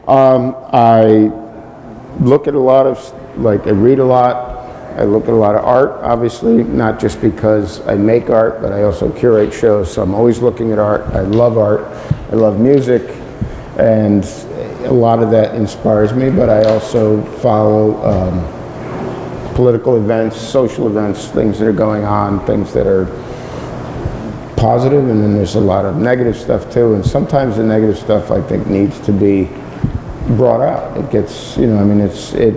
I look at a lot of, I read a lot. I look at a lot of art, obviously, not just because I make art, but I also curate shows, so I'm always looking at art. I love art. I love music, and a lot of that inspires me, but I also follow political events, social events, things that are going on, things that are positive, and then there's a lot of negative stuff too, and sometimes the negative stuff I think needs to be brought out. It gets, it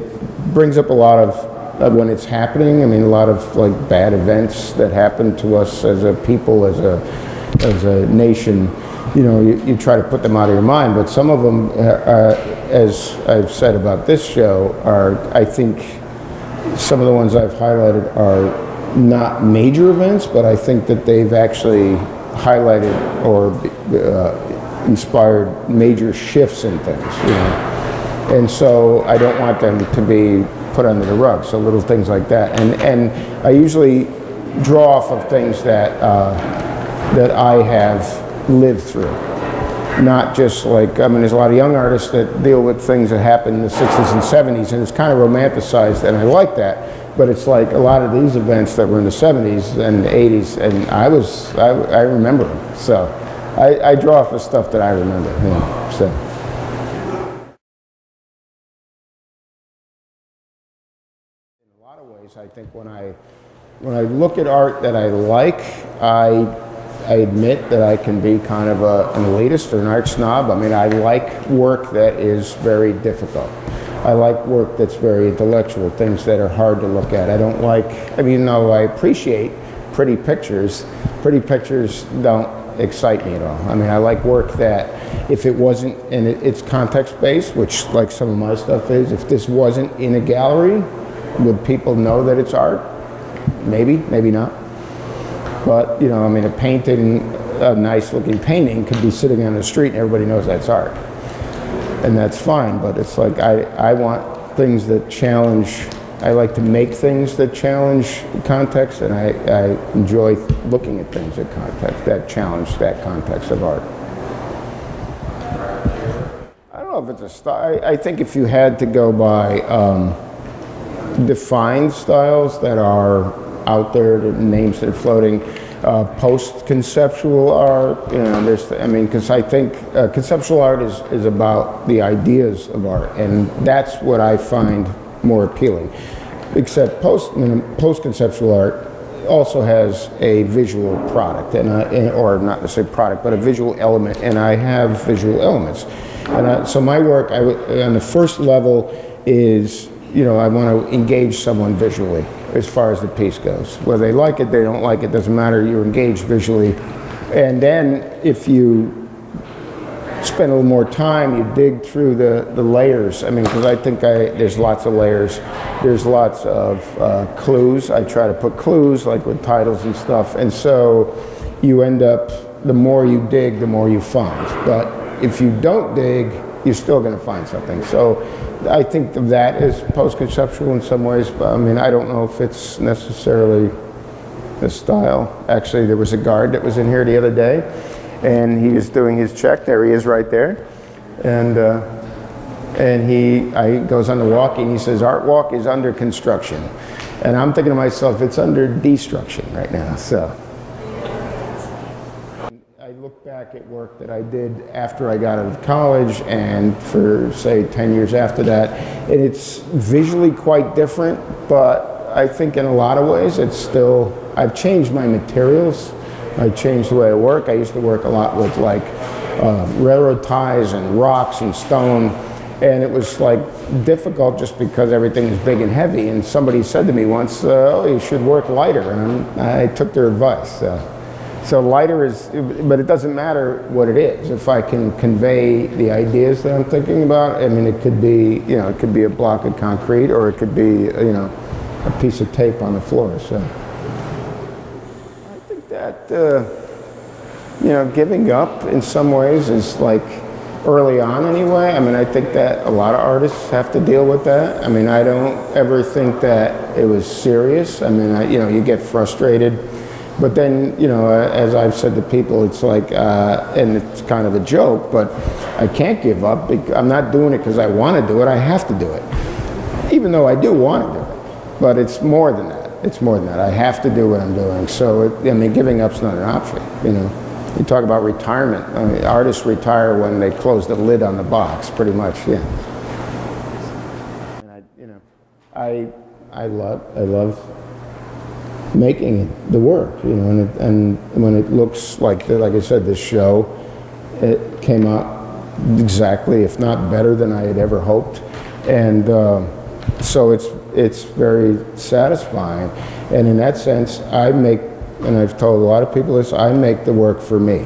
brings up a lot of, when it's happening, a lot of bad events that happen to us as a people, as a nation, you try to put them out of your mind, but some of them, as I've said about this show, I think some of the ones I've highlighted are not major events, but I think that they've actually highlighted or inspired major shifts in things, and so I don't want them to be put under the rug, so little things like that, and I usually draw off of things that that I have lived through, not just there's a lot of young artists that deal with things that happened in the 60s and 70s, and it's kind of romanticized, and I like that, but it's like a lot of these events that were in the 70s and the 80s, and I remember them, so I draw off of stuff that I remember, so. I think when I look at art that I like, I admit that I can be kind of an elitist or an art snob. I like work that is very difficult. I like work that's very intellectual, things that are hard to look at. I don't like, though I appreciate pretty pictures don't excite me at all. I like work that if it wasn't, and it's context-based, which like some of my stuff is, if this wasn't in a gallery, would people know that it's art? Maybe, maybe not. But, a painting, a nice looking painting could be sitting on the street and everybody knows that's art. And that's fine, but it's like I want things that challenge, I like to make things that challenge context, and I enjoy looking at things that challenge that context of art. I don't know if it's a style. I think if you had to go by defined styles that are out there, the names that are floating, post-conceptual art, because I think conceptual art is about the ideas of art, and that's what I find more appealing. Except post-conceptual art also has a visual product, or not necessarily product, but a visual element, and I have visual elements. And so my work, on the first level, is I want to engage someone visually as far as the piece goes. Whether they like it, they don't like it, doesn't matter, you're engaged visually. And then if you spend a little more time, you dig through the layers. Because I think there's lots of layers. There's lots of clues. I try to put clues, like with titles and stuff. And so you end up, the more you dig, the more you find. But if you don't dig, you're still going to find something. So I think of that as post-conceptual in some ways, but I don't know if it's necessarily the style. Actually, there was a guard that was in here the other day, and he was doing his check. There he is right there. And he goes on the walk, and he says, ArtWalk is under construction. And I'm thinking to myself, it's under destruction right now, so. I look back at work that I did after I got out of college and for, say, 10 years after that, and it's visually quite different, but I think in a lot of ways it's still, I've changed my materials, I changed the way I work. I used to work a lot with railroad ties and rocks and stone, and it was difficult just because everything is big and heavy, and somebody said to me once, oh, you should work lighter, and I took their advice. So lighter is, but it doesn't matter what it is. If I can convey the ideas that I'm thinking about, it could be, it could be a block of concrete, or it could be, a piece of tape on the floor. So I think that, giving up in some ways is early on anyway. I think that a lot of artists have to deal with that. I don't ever think that it was serious. You get frustrated. But then, you know, as I've said to people, it's like, and it's kind of a joke, but I can't give up. I'm not doing it because I want to do it. I have to do it. Even though I do want to do it. But it's more than that. It's more than that. I have to do what I'm doing. So, I mean, giving up's not an option, you know. You talk about retirement. I mean, artists retire when they close the lid on the box, pretty much, yeah. And I love making the work, you know, and when it looks like I said, this show, it came out exactly, if not better than I had ever hoped, and so it's very satisfying, and in that sense, I make, and I've told a lot of people this, I make the work for me,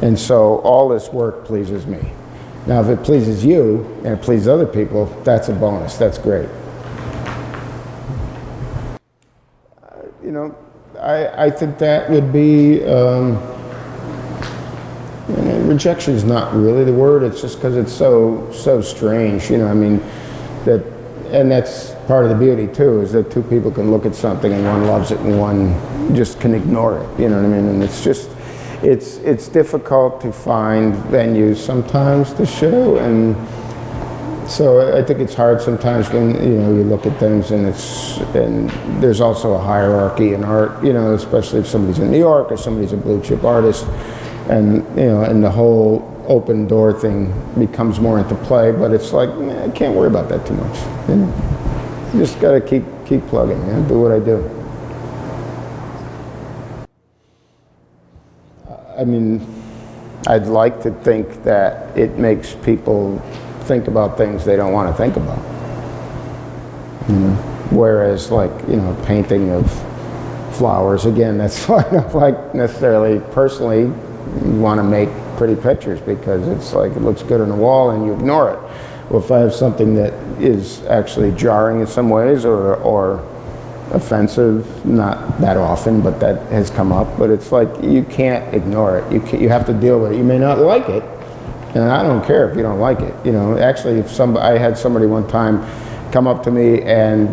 and so all this work pleases me. Now, if it pleases you and it pleases other people, that's a bonus. That's great. You know, I think that would be, rejection is not really the word, it's just because it's so strange, you know, I mean, and that's part of the beauty too, is that two people can look at something and one loves it and one just can ignore it, you know what I mean, and it's just, it's difficult to find venues sometimes to show, and so I think it's hard sometimes when, you know, you look at things and there's also a hierarchy in art, you know, especially if somebody's in New York or somebody's a blue chip artist, and, you know, and the whole open door thing becomes more into play, but it's like, man, I can't worry about that too much, you know? You just gotta keep plugging, you know, do what I do. I mean, I'd like to think that it makes people think about things they don't want to think about. Whereas, like, you know, painting of flowers, again, that's why I don't like necessarily personally want to make pretty pictures, because it's like it looks good on the wall and you ignore it. Well, if I have something that is actually jarring in some ways or offensive, not that often, but that has come up, but it's like you can't ignore it. You have to deal with it. You may not like it, and I don't care if you don't like it. You know, actually, I had somebody one time come up to me, and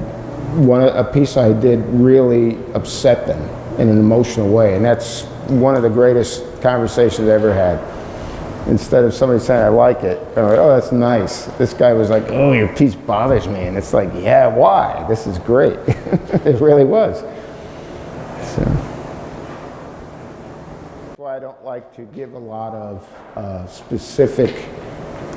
a piece I did really upset them in an emotional way, and that's one of the greatest conversations I ever had. Instead of somebody saying, I like it, I'm like, oh, that's nice. This guy was like, oh, your piece bothers me. And it's like, yeah, why? This is great. It really was. So that's why I don't like to give a lot of specific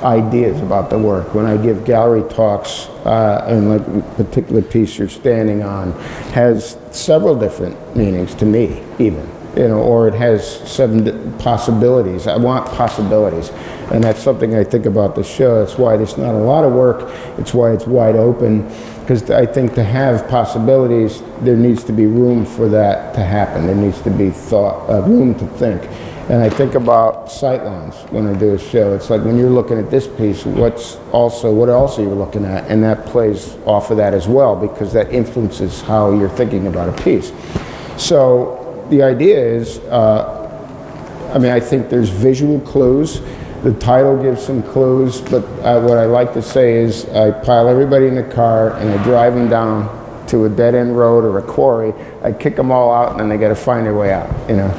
ideas about the work. When I give gallery talks, and like a particular piece you're standing on has several different meanings to me, even. You know, or it has 7 possibilities. I want possibilities, and that's something I think about the show. It's why there's not a lot of work. It's why it's wide open, because I think to have possibilities, there needs to be room for that to happen. There needs to be room to think. And I think about sightlines when I do a show. It's like when you're looking at this piece, what else are you looking at? And that plays off of that as well, because that influences how you're thinking about a piece. So the idea is, I mean, I think there's visual clues. The title gives some clues, but what I like to say is I pile everybody in the car and I drive them down to a dead-end road or a quarry. I kick them all out, and then they got to find their way out, you know.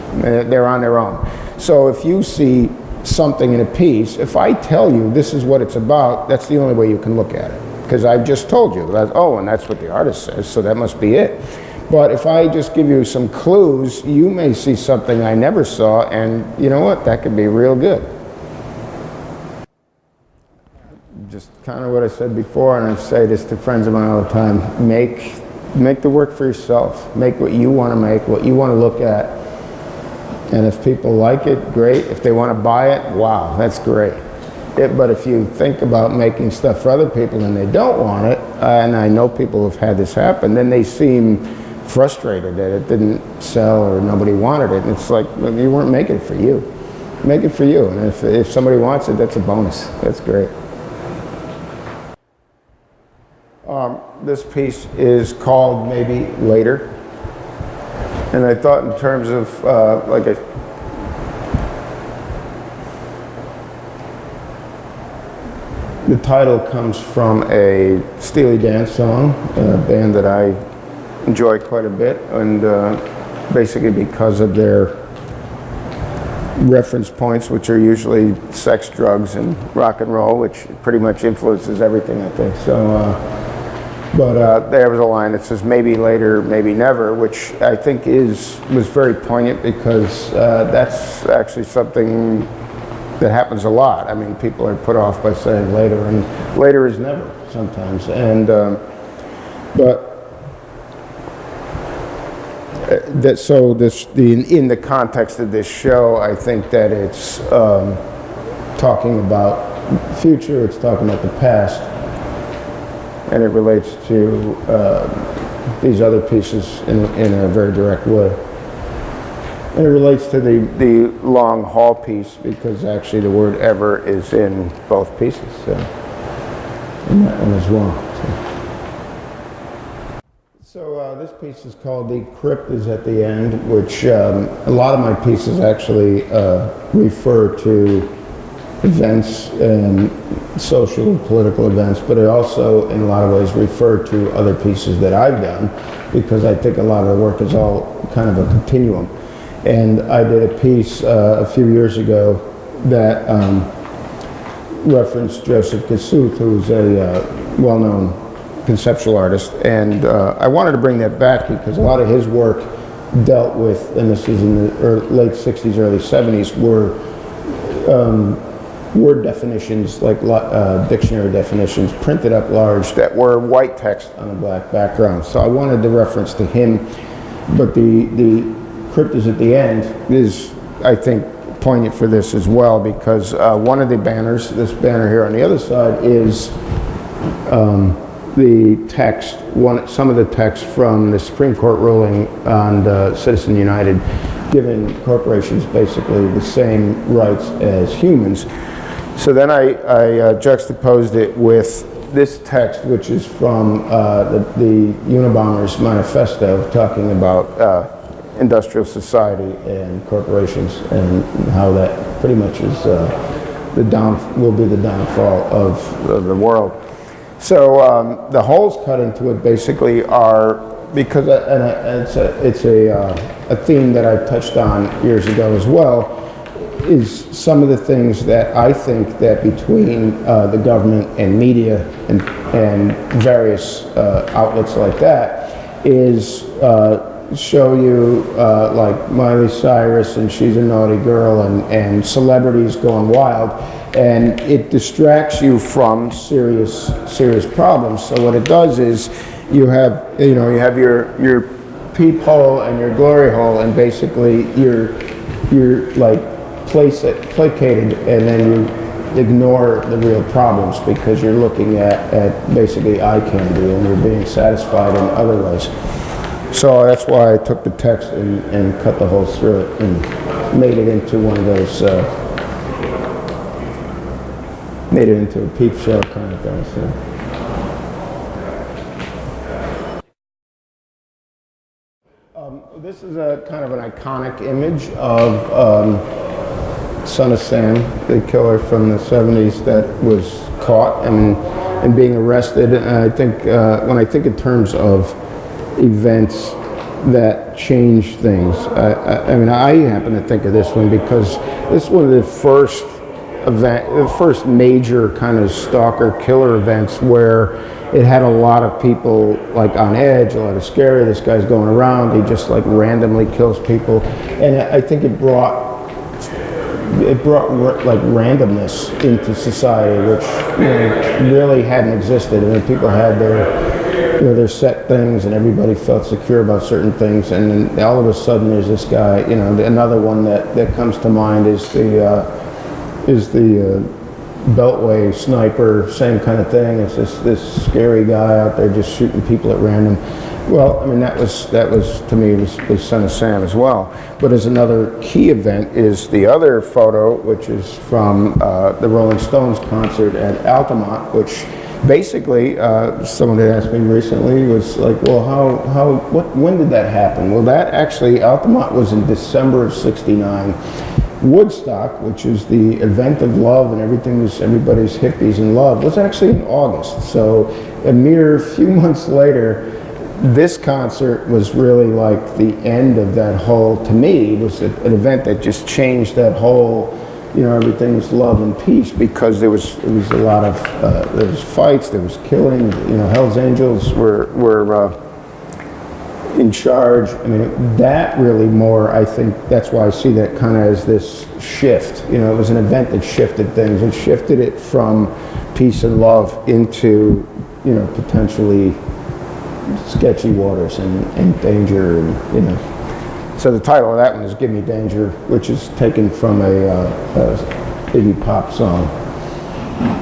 They're on their own. So if you see something in a piece, if I tell you this is what it's about, that's the only way you can look at it, because I've just told you that, oh, and that's what the artist says, so that must be it. But if I just give you some clues, you may see something I never saw, and you know what? That could be real good. Just kind of what I said before, and I say this to friends of mine all the time, make the work for yourself. Make what you want to make, what you want to look at. And if people like it, great. If they want to buy it, wow, that's great. But if you think about making stuff for other people and they don't want it, and I know people have had this happen, then they seem frustrated that it didn't sell or nobody wanted it. And it's like, well, you weren't making it for you. Make it for you. And if somebody wants it, that's a bonus. That's great. This piece is called Maybe Later. And I thought in terms of the title comes from a Steely Dan song, a band that I enjoy quite a bit, and basically because of their reference points, which are usually sex, drugs, and rock and roll, which pretty much influences everything, I think. So, but there was a line that says "maybe later, maybe never," which I think was very poignant because that's actually something that happens a lot. I mean, people are put off by saying later, and later is never sometimes. And but. In the context of this show, I think that it's talking about the future, it's talking about the past, and it relates to these other pieces in a very direct way. And it relates to the long haul piece because actually the word ever is in both pieces, so in that one as well. So this piece is called "The Crypt is at the End," which a lot of my pieces actually refer to events and social and political events, but it also in a lot of ways refer to other pieces that I've done because I think a lot of the work is all kind of a continuum. And I did a piece a few years ago that referenced Joseph Kassuth, who's a well-known conceptual artist, and I wanted to bring that back because a lot of his work dealt with, and this is in the late 60s, early 70s, were word definitions, like dictionary definitions, printed up large that were white text on a black background. So I wanted to reference to him, but the crypt is at the end is, I think, poignant for this as well because one of the banners, this banner here on the other side, is the text, some of the text from the Supreme Court ruling on Citizen United, giving corporations basically the same rights as humans. So then I juxtaposed it with this text, which is from the Unabomber's manifesto, talking about industrial society and corporations and how that pretty much is will be the downfall of the world. So the holes cut into it basically are because it's a theme that I've touched on years ago as well. Is some of the things that I think that between the government and media and various outlets like that is show you like Miley Cyrus and she's a naughty girl and celebrities going wild. And it distracts you from serious problems. So what it does is you have your peephole and your glory hole, and basically you're like placated, and then you ignore the real problems because you're looking at basically eye candy and you're being satisfied in other ways. So that's why I took the text and cut the holes through it and made it into one of those. Made it into a peep show kind of thing. So. This is a kind of an iconic image of Son of Sam, the killer from the 70s that was caught and being arrested. And I think when I think in terms of events that change things, I mean, I happen to think of this one because this is one of the first major kind of stalker killer events where it had a lot of people like on edge, a lot of scary. This guy's going around, he just like randomly kills people, and I think it brought like randomness into society, which really hadn't existed. I mean, people had their set things, and everybody felt secure about certain things, and then all of a sudden there's this guy. Another one that comes to mind is the Beltway sniper, same kind of thing. It's this scary guy out there just shooting people at random. Well, I mean, that was to me was Son of Sam as well. But as another key event is the other photo, which is from the Rolling Stones concert at Altamont, which basically someone had asked me recently was like, well, when did that happen? Well, that actually Altamont was in December of '69. Woodstock, which is the event of love and everybody's hippies in love, was actually in August. So a mere few months later, this concert was really like the end of that whole, to me, it was an event that just changed that whole, everything was love and peace, because it was a lot of, there was fights, there was killing, Hell's Angels were in charge. I mean, that really more, I think, that's why I see that kind of as this shift. It was an event that shifted things. It shifted it from peace and love into, potentially sketchy waters and danger, and, So the title of that one is Give Me Danger, which is taken from a Iggy Pop song,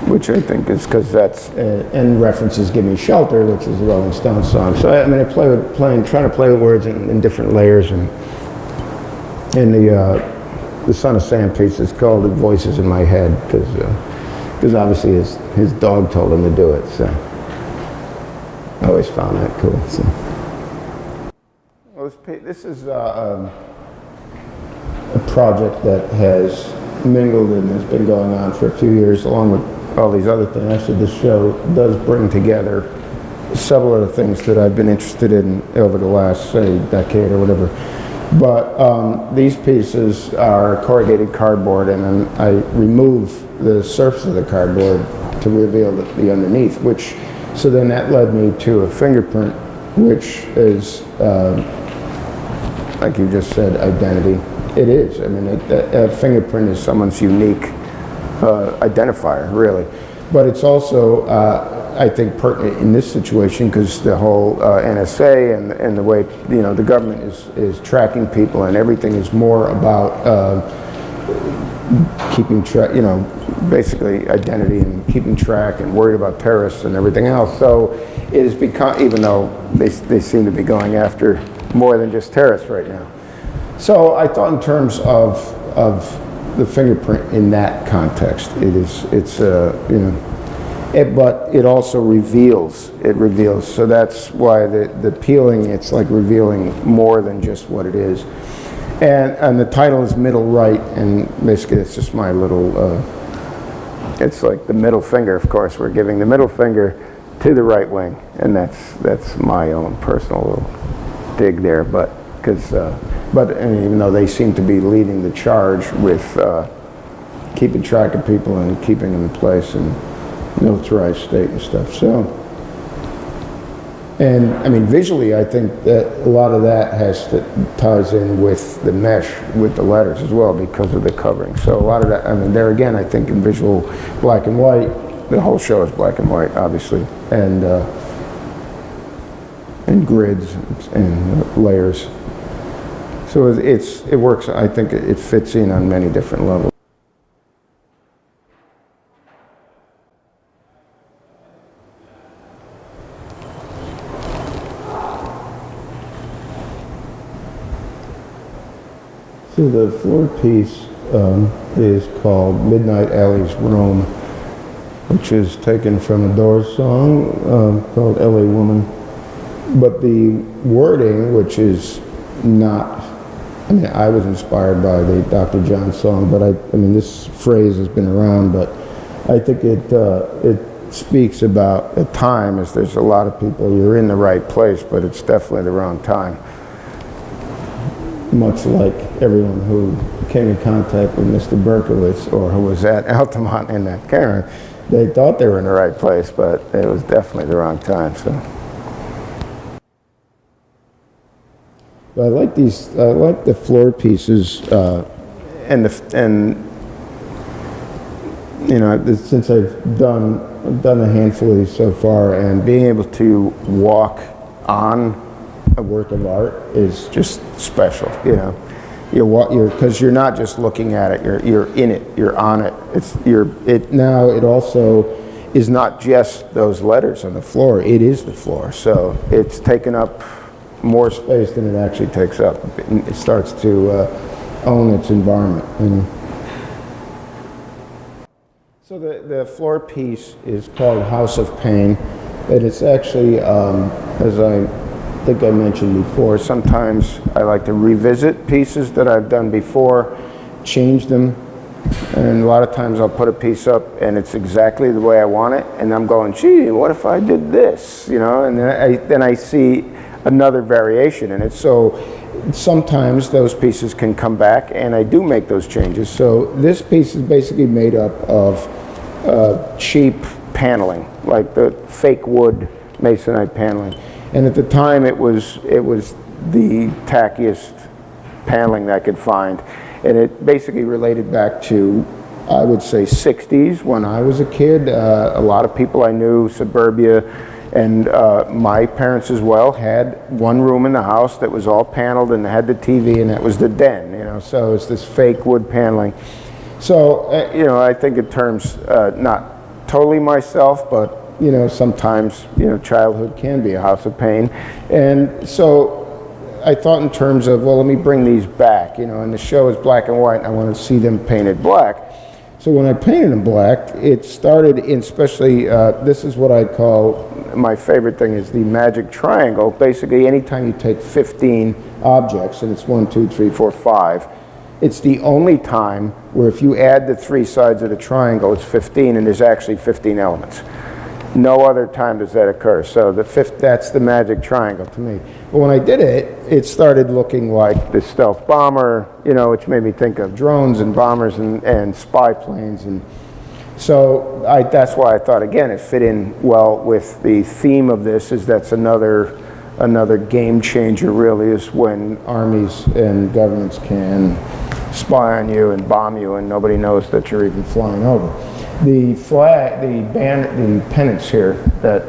which I think is because that's, and references Give Me Shelter, which is a Rolling Stones song. So I mean, trying to play with words in different layers, and the Son of Sam piece is called The Voices in My Head, because obviously his dog told him to do it, so I always found that cool. So. Well, this is a project that has mingled and has been going on for a few years, along with all these other things. Actually, this show does bring together several other things that I've been interested in over the last, say, decade or whatever. But these pieces are corrugated cardboard, and then I remove the surface of the cardboard to reveal the underneath, so then that led me to a fingerprint, which is, like you just said, identity. It is. I mean, a fingerprint is someone's unique identifier, really. But it's also, I think, pertinent in this situation, because the whole NSA and the way, the government is tracking people, and everything is more about keeping track, basically identity and keeping track, and worried about terrorists and everything else. So it has become, even though they seem to be going after more than just terrorists right now. So I thought in terms of the fingerprint in that context, but it also reveals. It reveals. So that's why the peeling, it's like revealing more than just what it is. And the title is Middle Right, and basically it's just my little, it's like the middle finger, of course. We're giving the middle finger to the right wing, and that's my own personal little dig there. But even though they seem to be leading the charge with keeping track of people and keeping them in place and militarized state and stuff. So, and I mean, visually, I think that a lot of that ties in with the mesh with the letters as well, because of the covering. So a lot of that, I mean, there again, I think in visual black and white, the whole show is black and white, obviously, and grids and layers. So it works. I think it fits in on many different levels. So the floor piece is called Midnight Alley's Roam, which is taken from a Doors song called LA Woman. But the wording, which is not, I mean, I was inspired by the Dr. John song, but I mean, this phrase has been around, but I think it speaks about a time, as there's a lot of people, you're in the right place, but it's definitely the wrong time. Much like everyone who came in contact with Mr. Berkowitz, or who was at Altamont in that Karen, they thought they were in the right place, but it was definitely the wrong time. So, but I like these. I like the floor pieces, and since I've done a handful of these so far, and being able to walk on a work of art is just special. Because you're not just looking at it, you're in it, you're on it. It also is not just those letters on the floor, it is the floor. So it's taken up more space than it actually takes up. It starts to own its environment. So the floor piece is called House of Pain, and it's actually, as I think I mentioned before, sometimes I like to revisit pieces that I've done before, change them, and a lot of times I'll put a piece up and it's exactly the way I want it, and I'm going, gee, what if I did this, and then I see another variation in it. So sometimes those pieces can come back, and I do make those changes. So this piece is basically made up of cheap paneling, like the fake wood masonite paneling. And at the time, it was the tackiest paneling that I could find. And it basically related back to, I would say, 60s when I was a kid. A lot of people I knew, suburbia, and my parents as well, had one room in the house that was all paneled and had the TV, and that was the den, you know. So it's this fake wood paneling. So, you know, I think in terms, not totally myself, but, you know, sometimes, you know, childhood can be a house of pain. And so I thought in terms of, well, let me bring these back, you know, and the show is black and white, and I want to see them painted black. So when I painted them black, it started in, especially, this is what I call, my favorite thing is the magic triangle. Basically, anytime you take 15 objects, and it's 1, 2, 3, 4, 5, it's the only time where if you add the 3 sides of the triangle, it's 15, and there's actually 15 elements. No other time does that occur. So that's the magic triangle to me. But when I did it, it started looking like the stealth bomber, you know, which made me think of drones and bombers and spy planes. And so that's why I thought, again, it fit in well with the theme of this, is that's another game changer, really, is when armies and governments can spy on you and bomb you and nobody knows that you're even flying over. The flag, the pennants here that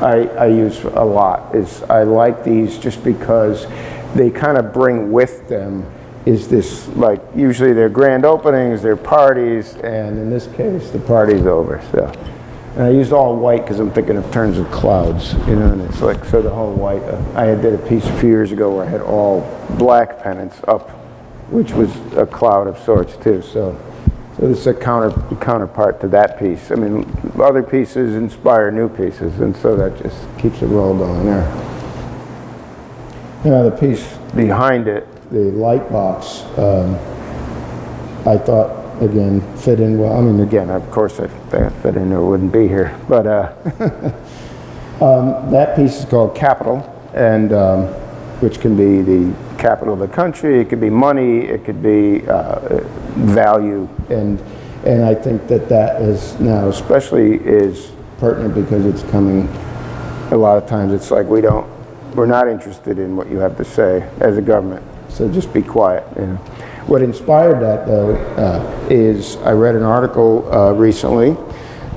I use a lot is, I like these just because they kind of bring with them is this, like, usually they're grand openings, they're parties, and in this case the party's over. So, and I used all white because I'm thinking of terms of clouds, you know, and it's like, so the whole white. I did a piece a few years ago where I had all black pennants up, which was a cloud of sorts too. So this is a counterpart to that piece. I mean, other pieces inspire new pieces, and so that just keeps it roll going there. You know, the piece behind it, the light box, I thought, again, fit in well. I mean, again, of course, if that fit in, it wouldn't be here. But that piece is called Capital, and which can be the capital of the country, it could be money, it could be value, and I think that is now especially is pertinent because it's coming. A lot of times it's like we're not interested in what you have to say as a government, so just be quiet. You know. What inspired that though is I read an article recently,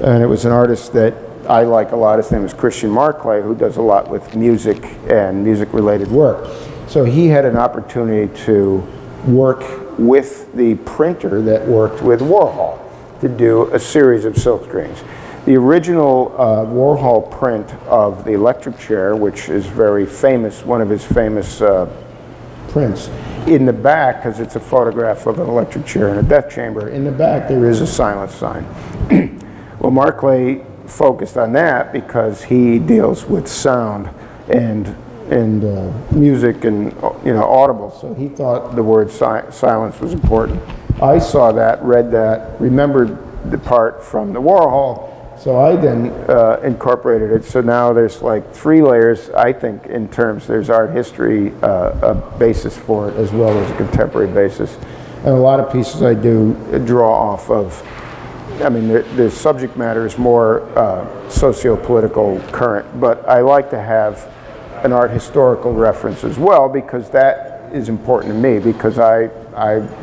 and it was an artist that I like a lot. His name is Christian Marclay, who does a lot with music and music-related work. So he had an opportunity to work with the printer that worked with Warhol to do a series of silk screens. The original Warhol print of the electric chair, which is very famous, one of his famous prints, in the back, because it's a photograph of an electric chair in a death chamber, in the back there is a silence sign. Well, Marclay focused on that because he deals with sound and music and, you know, audible, so he thought the word silence was important. I saw that, read that, remembered the part from the Warhol, so I then incorporated it. So now there's like 3 layers, I think, in terms, there's art history, a basis for it, as well as a contemporary basis. And a lot of pieces I do draw off of, I mean, the subject matter is more socio-political current, but I like to have an art historical reference as well, because that is important to me, because I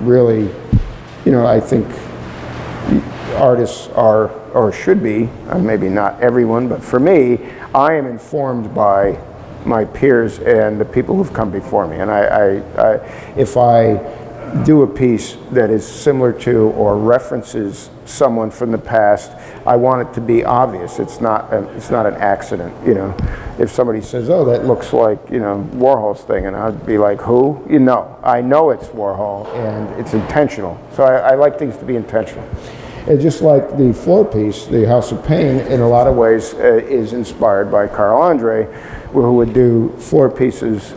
really, you know, I think artists are, or should be, maybe not everyone, but for me, I am informed by my peers and the people who've come before me. And if I do a piece that is similar to or references someone from the past, I want it to be obvious. It's not an accident, you know. If somebody says, "Oh, that looks like, you know, Warhol's thing," and I'd be like, "Who?" You know, I know it's Warhol and it's intentional. So I like things to be intentional. And just like the floor piece, the House of Pain, in a lot of ways is inspired by Carl Andre, who would do floor pieces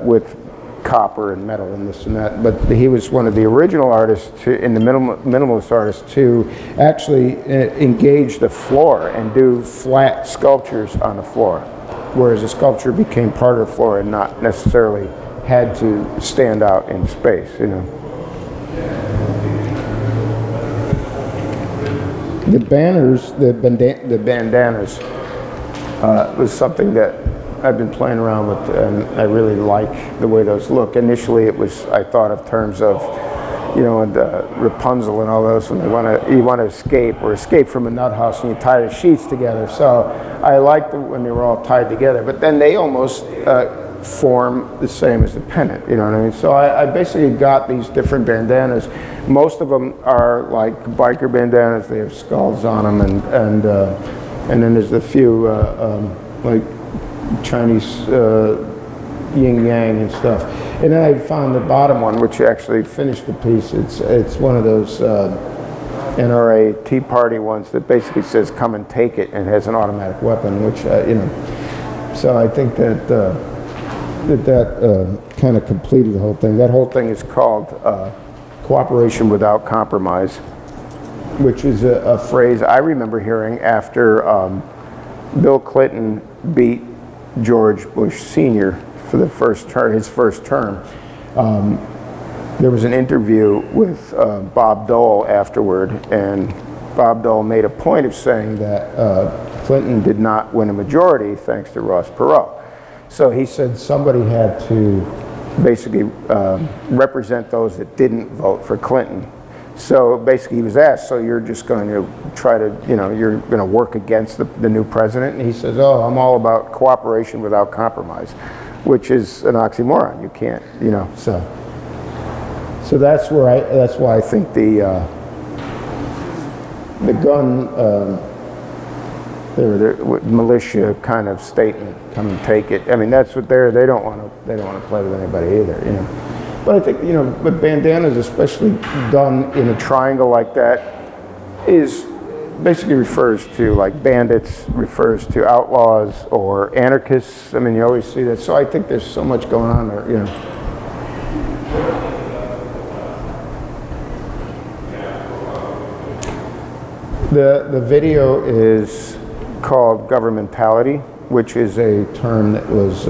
with copper and metal and this and that, but he was one of the original artists in the minimalist artists to actually engage the floor and do flat sculptures on the floor. whereas a sculpture became part of the floor and not necessarily had to stand out in space, you know. The banners, the bandanas, was something that I've been playing around with, and I really like the way those look. Initially, I thought of terms of, you know, and Rapunzel and all those, when you want to escape from a nut house, and you tie the sheets together. So I liked when they were all tied together, but then they almost form the same as the pennant, you know what I mean? So I basically got these different bandanas. Most of them are like biker bandanas. They have skulls on them, and then there's a few like Chinese yin yang and stuff. And then I found the bottom one, which actually finished the piece. It's one of those NRA Tea Party ones that basically says "Come and take it," and has an automatic weapon, which you know. So I think that kind of completed the whole thing. That whole thing is called cooperation without compromise, which is a phrase I remember hearing after Bill Clinton beat George Bush Sr. for the his first term. There was an interview with Bob Dole afterward, and Bob Dole made a point of saying that Clinton did not win a majority thanks to Ross Perot. So he said somebody had to basically represent those that didn't vote for Clinton. So basically he was asked, so you're just going to try to, you know, you're going to work against the new president? And he says, oh, I'm all about cooperation without compromise, which is an oxymoron. You can't, you know, so that's why I think the gun, the militia kind of statement, come and take it. I mean, that's what they don't want to play with anybody either, you know. But I think, you know, but bandanas, especially done in a triangle like that, basically refers to, like, bandits, refers to outlaws or anarchists. I mean, you always see that. So I think there's so much going on there, you know. The video is called governmentality, which is a term that was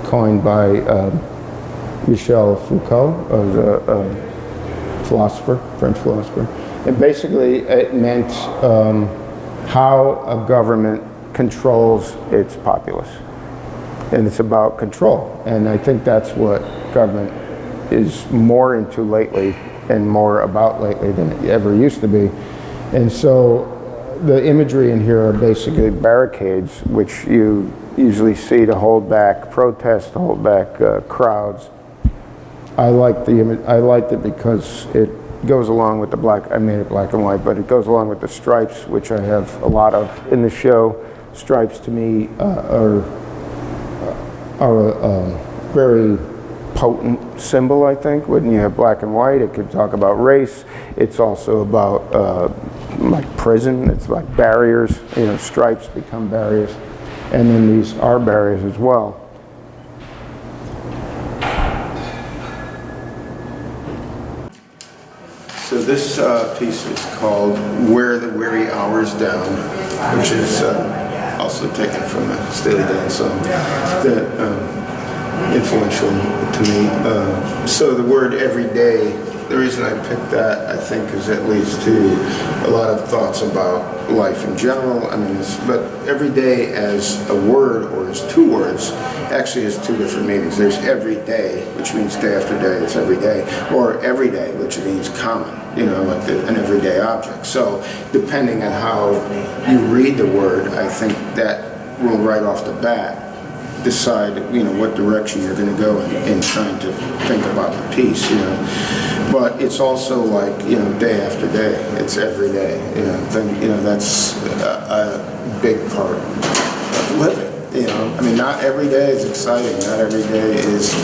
coined by Michel Foucault, who's a philosopher, French philosopher. And basically it meant how a government controls its populace. And it's about control. And I think that's what government is more into lately and more about lately than it ever used to be. And so the imagery in here are basically barricades, which you usually see to hold back protests, to hold back crowds. I liked the image. I liked it because it goes along with the black. I made it black and white, but it goes along with the stripes, which I have a lot of in the show. Stripes to me are a very potent symbol, I think. When you have black and white, it could talk about race. It's also about like prison. It's like barriers. You know, stripes become barriers, and then these are barriers as well. So this piece is called "Wear the Weary Hours Down," which is also taken from a Steely Dan song that influential to me. So the word "everyday," the reason I picked that, I think, is it leads to a lot of thoughts about life in general. I mean, but every day as a word or as two words actually has two different meanings. There's every day, which means day after day, it's every day, or every day, which means common, you know, like an everyday object. So depending on how you read the word, I think that will right off the bat decide, you know, what direction you're going to go in trying to think about the piece, you know. But it's also like, you know, day after day. It's every day, you know. Then, you know, that's a big part of living, you know. I mean, not every day is exciting. Not every day is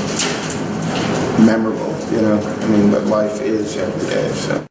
memorable, you know. I mean, but life is every day, so.